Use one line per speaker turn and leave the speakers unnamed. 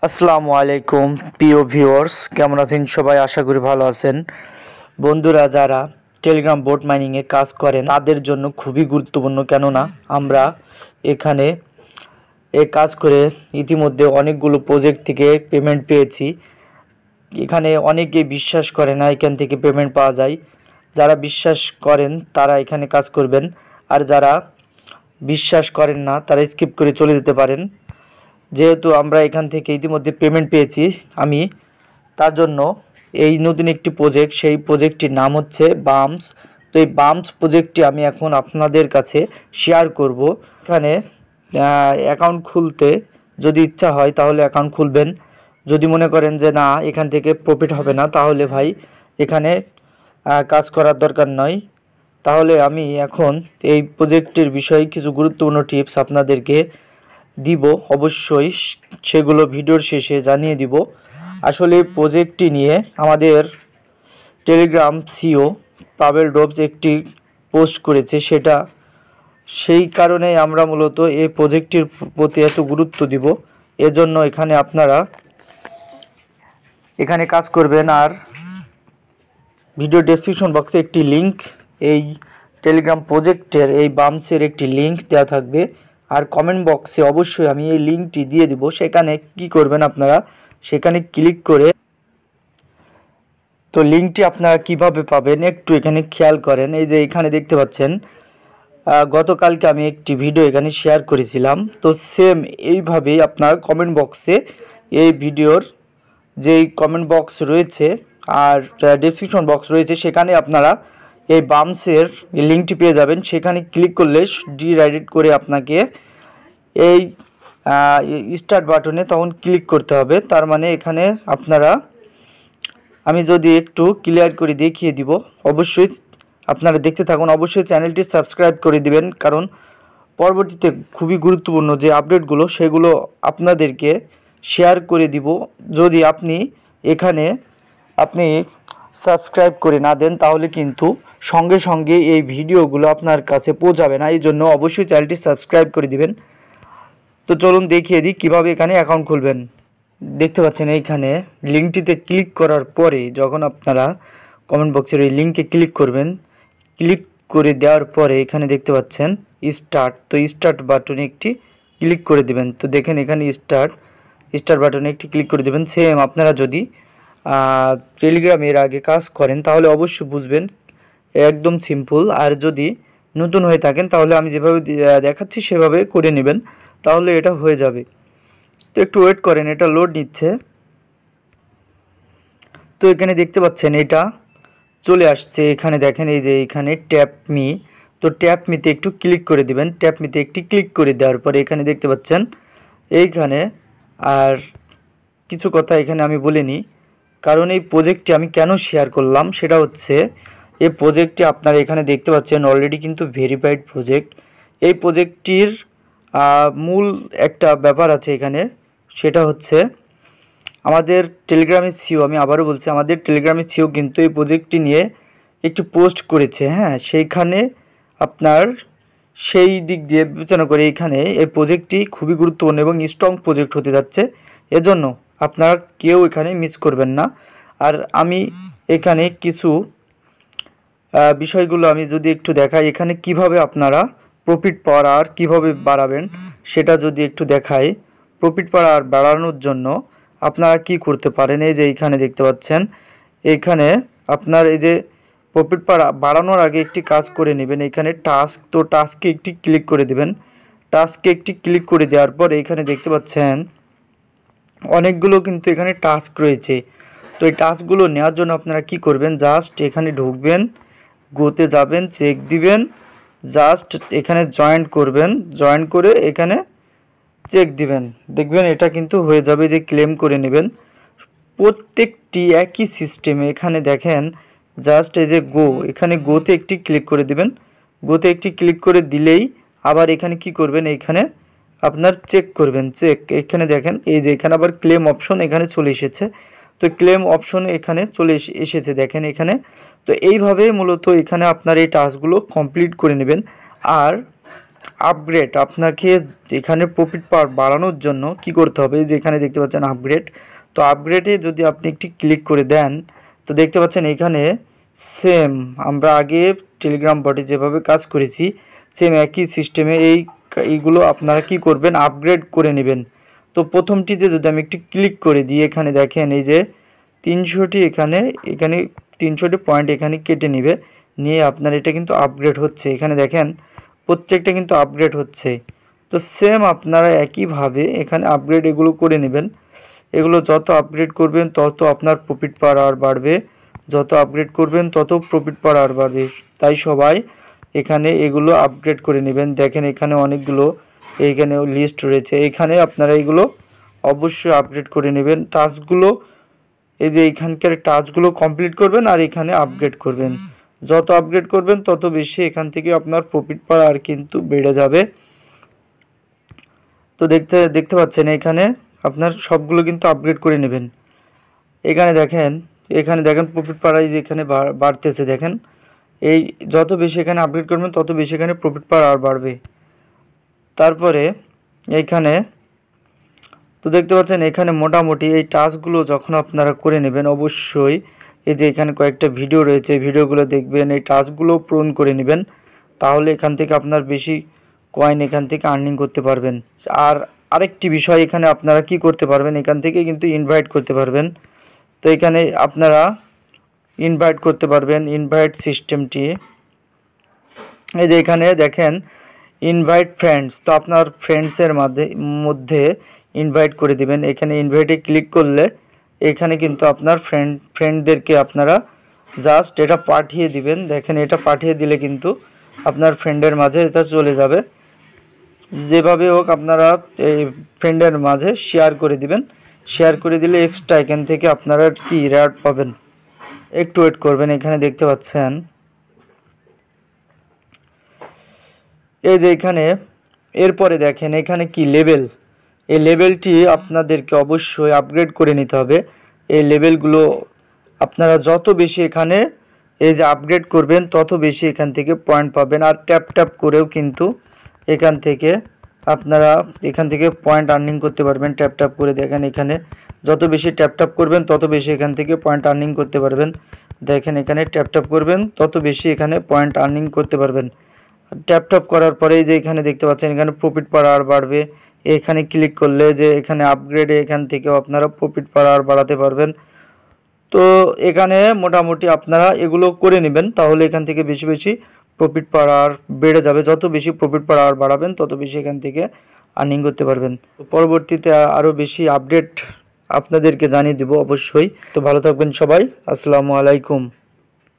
আসসালামু আলাইকুম প্রিয় ভিউয়ার্স, কেমন আছেন সবাই? আশা করি ভালো আছেন। বন্ধুরা, যারা টেলিগ্রাম বোট মাইনিংয়ে কাজ করেন তাদের জন্য খুবই গুরুত্বপূর্ণ, কেননা আমরা এখানে কাজ করে ইতিমধ্যে অনেকগুলো প্রজেক্ট থেকে পেমেন্ট পেয়েছি। এখানে অনেকে বিশ্বাস করে না এখান থেকে পেমেন্ট পাওয়া যায়। যারা বিশ্বাস করেন তারা এখানে কাজ করবেন, আর যারা বিশ্বাস করেন না তারা স্কিপ করে চলে যেতে পারেন। যেহেতু আমরা এখান থেকে ইতিমধ্যে পেমেন্ট পেয়েছি, আমি তার জন্য এই নতুন একটি প্রজেক্ট, সেই প্রজেক্টটির নাম হচ্ছে বাম্পস। তো এই বাম্পস প্রজেক্টটি আমি এখন আপনাদের কাছে শেয়ার করব। এখানে অ্যাকাউন্ট খুলতে যদি ইচ্ছা হয় তাহলে অ্যাকাউন্ট খুলবেন। যদি মনে করেন যে না এখান থেকে প্রফিট হবে না, তাহলে ভাই এখানে কাজ করার দরকার নয়। তাহলে আমি এখন এই প্রজেক্টের বিষয়ে কিছু গুরুত্বপূর্ণ টিপস আপনাদেরকে দিব, অবশ্যই সেগুলো ভিডিওর শেষে জানিয়ে দিব। আসলে প্রজেক্টটি নিয়ে আমাদের টেলিগ্রাম সিও পাবেল ডোবস একটি পোস্ট করেছে, সেই কারণেই আমরা মূলত এই প্রজেক্টটির প্রতি এত গুরুত্ব দিব। এজন্য আপনারা এখানে কাজ করবেন। আর ভিডিও ডেসক্রিপশন বক্সে একটি লিংক, এই টেলিগ্রাম প্রজেক্টের এই বাম্পসের একটি লিংক দেওয়া থাকবে। আর কমেন্ট বক্সে অবশ্যই আমি এই লিঙ্কটি দিয়ে দিব। সেখানে কি করবেন, আপনারা সেখানে ক্লিক করে, তো লিঙ্কটি আপনারা কিভাবে পাবেন একটু এখানে খেয়াল করেন। এই যে এখানে দেখতে পাচ্ছেন, গতকালকে আমি একটি ভিডিও এখানে শেয়ার করেছিলাম। তো সেম এইভাবেই আপনার কমেন্ট বক্সে এই ভিডিওর যেই কমেন্ট বক্স রয়েছে আর ডেসক্রিপশন বক্স রয়েছে, সেখানে আপনারা এই বাম্পসের লিঙ্কটি পেয়ে যাবেন। সেখানে ক্লিক করলে ডিরাইরেক্ট করে আপনাকে এই স্টার্ট বাটনে তখন ক্লিক করতে হবে। তার মানে এখানে আপনারা, আমি যদি একটু ক্লিয়ার করে দেখিয়ে দিব, অবশ্যই আপনারা দেখতে থাকুন। অবশ্যই চ্যানেলটি সাবস্ক্রাইব করে দিবেন, কারণ পরবর্তীতে খুবই গুরুত্বপূর্ণ যে আপডেটগুলো সেগুলো আপনাদেরকে শেয়ার করে দিব। যদি আপনি সাবস্ক্রাইব করে না দেন তাহলে কিন্তু সঙ্গে সঙ্গে এই ভিডিওগুলো আপনার কাছে পৌঁছাবে না। এই জন্য অবশ্যই চ্যানেলটি সাবস্ক্রাইব করে দিবেন। তো চলুন দেখিয়ে দিই কীভাবে এখানে অ্যাকাউন্ট খুলবেন। দেখতে পাচ্ছেন এইখানে লিঙ্কটিতে ক্লিক করার পরে যখন আপনারা কমেন্ট বক্সের এই লিঙ্কে ক্লিক করবেন, ক্লিক করে দেওয়ার পরে এখানে দেখতে পাচ্ছেন স্টার্ট। তো স্টার্ট বাটনে একটি ক্লিক করে দেবেন। তো দেখেন এখানে স্টার্ট বাটনে একটি ক্লিক করে দেবেন। সেম আপনারা যদি টেলিগ্রামের আগে কাজ করেন তাহলে অবশ্যই বুঝবেন, একদম সিম্পল। আর যদি নতুন হয়ে থাকেন তাহলে আমি যেভাবে দেখাচ্ছি সেভাবে করে নেবেন, তাহলে এটা হয়ে যাবে। তো একটু ওয়েট করেন, এটা লোড নিচ্ছে। তো এখানে দেখতে পাচ্ছেন এটা চলে আসছে। এখানে দেখেন এই যে এখানে ট্যাপ মি, তো ট্যাপ মিতে একটু ক্লিক করে দিবেন। ট্যাপ মিতে একটি ক্লিক করে দেওয়ার পরে এখানে দেখতে পাচ্ছেন এইখানে, আর কিছু কথা এখানে আমি বলিনি, কারণ এই প্রজেক্টটি আমি কেন শেয়ার করলাম সেটা হচ্ছে, এই প্রজেক্টটি আপনারা এখানে দেখতে পাচ্ছেন অলরেডি কিন্তু ভেরিফাইড প্রজেক্ট। এই প্রজেক্টটির মূল একটা ব্যাপার আছে এখানে, সেটা হচ্ছে আমাদের টেলিগ্রামের সিও, আমি আবারও বলছি, আমাদের টেলিগ্রামের সিও কিন্তু এই প্রজেক্টটি নিয়ে একটু পোস্ট করেছে। হ্যাঁ, সেইখানে আপনার সেই দিক দিয়ে বিবেচনা করে এখানে এই প্রজেক্টটি খুবই গুরুত্বপূর্ণ এবং স্ট্রং প্রজেক্ট হতে যাচ্ছে। এজন্য আপনারা কেউ এখানে মিস করবেন না। আর আমি এখানে কিছু বিষয়গুলো আমি যদি একটু দেখাই, এখানে কিভাবে আপনারা প্রফিট পাওয়ার আর কীভাবে বাড়াবেন সেটা যদি একটু দেখাই। প্রফিট পাওয়ার আর বাড়ানোর জন্য আপনারা কি করতে পারেন, এই যে এইখানে দেখতে পাচ্ছেন, এইখানে আপনার এই যে প্রফিট বাড়ানোর আগে একটি কাজ করে নেবেন। এখানে টাস্ক, তো টাস্কে একটি ক্লিক করে দেবেন। টাস্কে একটি ক্লিক করে দেওয়ার পর এখানে দেখতে পাচ্ছেন অনেকগুলো কিন্তু এখানে টাস্ক রয়েছে। তো এই টাস্কগুলো নেওয়ার জন্য আপনারা কি করবেন, জাস্ট এখানে ঢুকবেন, গোতে যাবেন, চেক দিবেন, জাস্ট এখানে জয়েন করবেন, জয়েন করে এখানে চেক দিবেন, দেখবেন এটা কিন্তু হয়ে যাবে, যে ক্লেম করে নেবেন। প্রত্যেকটি একই সিস্টেমে এখানে দেখেন, জাস্ট এই যে এখানে গোতে একটি ক্লিক করে দিবেন। গোতে একটি ক্লিক করে দিলেই আবার এখানে কি করবেন, এখানে আপনার চেক করবেন, চেক। এখানে দেখেন এই যে এখানে আবার ক্লেম অপশন এখানে চলে এসেছে। তো ক্লেম অপশন এখানে চলে এসেছে দেখেন এখানে। তো এইভাবে মূলত এখানে আপনার এই টাস্কগুলো কমপ্লিট করে নেবেন। আর আপগ্রেড আপনাকে এখানে প্রফিট পাওয়ার বাড়ানোর জন্য কি করতে হবে, যে এখানে দেখতে পাচ্ছেন আপগ্রেড। তো আপগ্রেডে যদি আপনি একটি ক্লিক করে দেন তো দেখতে পাচ্ছেন এখানে সেম আমরা আগে টেলিগ্রাম বটে যেভাবে কাজ করেছি সেম একই সিস্টেমে এইগুলো আপনারা কি করবেন, আপগ্রেড করে নেবেন। তো প্রথমটিতে যদি আমি একটি ক্লিক করে দিই, এখানে দেখেন এই যে 300টি এখানে 300টি পয়েন্ট এখানে কেটে নেবে, নিয়ে আপনার এটা কিন্তু আপগ্রেড হচ্ছে। এখানে দেখেন প্রত্যেকটা কিন্তু আপগ্রেড হচ্ছে। তো সেম আপনারা একইভাবে এখানে আপগ্রেড এগুলো করে নেবেন। এগুলো যত আপগ্রেড করবেন তত আপনার প্রফিট পাওয়ার আর বাড়বে, যত আপগ্রেড করবেন তত প্রফিট পাওয়ার আর বাড়বে। তাই সবাই এখানে এগুলো আপগ্রেড করে নেবেন। দেখেন এখানে অনেকগুলো এইখানে লিস্ট রয়েছে, এখানে আপনারা এগুলো অবশ্যই আপগ্রেড করে নেবেন। টাস্কগুলো এই যে এইখানকার টাস্কগুলো কমপ্লিট করবেন আর এখানে আপগ্রেড করবেন। যত আপগ্রেড করবেন তত বেশি এখান থেকে আপনার প্রফিট পাওয়ার আর কিন্তু বেড়ে যাবে। তো দেখতে পাচ্ছেন এখানে আপনার সবগুলো কিন্তু আপগ্রেড করে নেবেন। এখানে দেখেন প্রফিট পাওয়ার যে এখানে বাড়তেছে। দেখেন এই যত বেশি এখানে আপগ্রেড করবেন তত বেশি এখানে প্রফিট পাওয়ার আর বাড়বে। তারপরে এইখানে তো দেখতে পাচ্ছেন এখানে মোটামুটি এই টাস্কগুলো যখন আপনারা করে নেবেন অবশ্যই এই যে এখানে কয়েকটা ভিডিও রয়েছে, ভিডিওগুলো দেখবেন, এই টাস্কগুলো পূরণ করে নেবেন। তাহলে এখান থেকে আপনার বেশি কয়েন এখান থেকে আর্নিং করতে পারবেন। আর আরেকটি বিষয় এখানে আপনারা কি করতে পারবেন, এখান থেকে কিন্তু ইনভাইট করতে পারবেন। তো এখানে আপনারা ইনভাইট করতে পারবেন, ইনভাইট সিস্টেমটি এই যে এখানে দেখেন ইনভাইট ফ্রেন্ডস। তো আপনার ফ্রেন্ডসের মধ্যে ইনভাইট করে দিবেন। এখানে ইনভাইটে ক্লিক করলে এখানে কিন্তু আপনার ফ্রেন্ডদেরকে আপনারা জাস্ট এটা পাঠিয়ে দিবেন। দেখেন এটা পাঠিয়ে দিলে কিন্তু আপনার ফ্রেন্ডের মাঝে এটা চলে যাবে। যেভাবে হোক আপনারা এই ফ্রেন্ডের মাঝে শেয়ার করে দিবেন। শেয়ার করে দিলে এক্সট্রা এখান থেকে আপনারা কি রেওয়ার্ড পাবেন। একটু ওয়েট করবেন। এখানে দেখতে পাচ্ছেন এই যে এখানে এরপরে দেখেন এখানে কি লেভেল, এই লেভেলটি আপনাদেরকে অবশ্যই আপগ্রেড করে নিতে হবে। এই লেভেলগুলো আপনারা যত বেশি এখানে এই যে আপগ্রেড করবেন তত বেশি এখান থেকে পয়েন্ট পাবেন। আর ট্যাপ করেও কিন্তু এখান থেকে আপনারা পয়েন্ট আর্নিং করতে পারবেন। ট্যাপ করে দেখেন এখানে যত বেশি ট্যাপ করবেন তত বেশি এখান থেকে পয়েন্ট আর্নিং করতে পারবেন। দেখেন এখানে ট্যাপ করবেন তত বেশি এখানে পয়েন্ট আর্নিং করতে পারবেন। ট্যাপ করার পরে যে এখানে দেখতে পাচ্ছেন এখানে প্রফিট পাওয়ার আর বাড়বে। এখানে ক্লিক করলে যে এখানে আপগ্রেডে এখান থেকেও আপনারা প্রফিট পাওয়ার আর বাড়াতে পারবেন। তো এখানে মোটামুটি আপনারা এগুলো করে নেবেন, তাহলে এখান থেকে বেশি বেশি প্রফিট পাওয়ার আর বেড়ে যাবে। যত বেশি প্রফিট পাওয়ার আর বাড়াবেন তত বেশি এখান থেকে আর্নিং করতে পারবেন। পরবর্তীতে আরও বেশি আপডেট আপনাদেরকে জানিয়ে দেব অবশ্যই। তো ভালো থাকবেন সবাই, আসসালামু আলাইকুম।